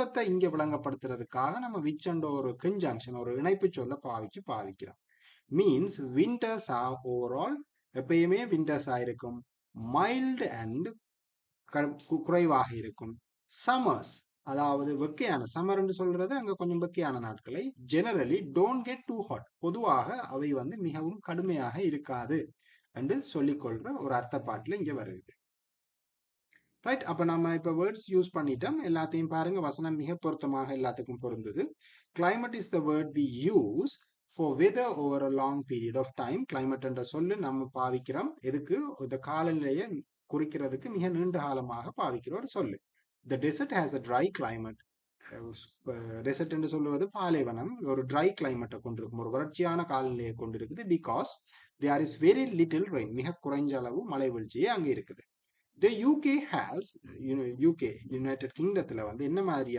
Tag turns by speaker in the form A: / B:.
A: அர்த்தத்தை இங்க விளங்கப்படுத்துறதுக்காக நம்ம விச் என்ற ஒரு கன்ஜங்ஷன் ஒரு இணைப்பு சொல்ல பாவிக்கிறோம். மீன்ஸ் விண்டர்ஸ் ஆர் ஓவரால் எப்பயுமே விண்டர்ஸ் ஆயிருக்கும். மைல்டு அண்ட் குறைவாக இருக்கும். சம்மர்ஸ் அதாவது வெக்கையான சம்மர்ன்னு சொல்றது அங்க கொஞ்சம் வெக்கையான நாட்களை generally don't get too hot பொதுவாக அவை வந்து மிகவும் கடுமையாக இருக்காது என்று சொல்லிக்கொள்ற ஒரு அர்த்தப்பாட்டுல இங்க வருது. ரைட், அப்ப நம்ம இப்ப வேர்ட்ஸ் யூஸ் பண்ணிட்டோம். எல்லாத்தையும் பாருங்க, வசனம் மிக பொருத்தமாக எல்லாத்துக்கும் பொருந்தது. Climate is the word we use for weather over a long period of time. Climate என்ற சொல்லு நம்ம பாவிக்கிறோம் எதுக்கு, இந்த காலநிலையை குறிக்கிறதுக்கு மிக நீண்ட காலமாக பாவிக்கிற ஒரு சொல்லு. The desert has a dry climate. Desert என்று சொல்லுவது பாலைவனம் ஒரு ட்ரை கிளைமேட்டை கொண்டிருக்கும், ஒரு வறட்சியான காலநிலையை கொண்டிருக்குது. Because there is very little rain, மிக குறைஞ்ச அளவு மழை வீழ்ச்சியே அங்கே இருக்குது. The UK has, UK united கிங்டத்துல வந்து என்ன மாதிரியான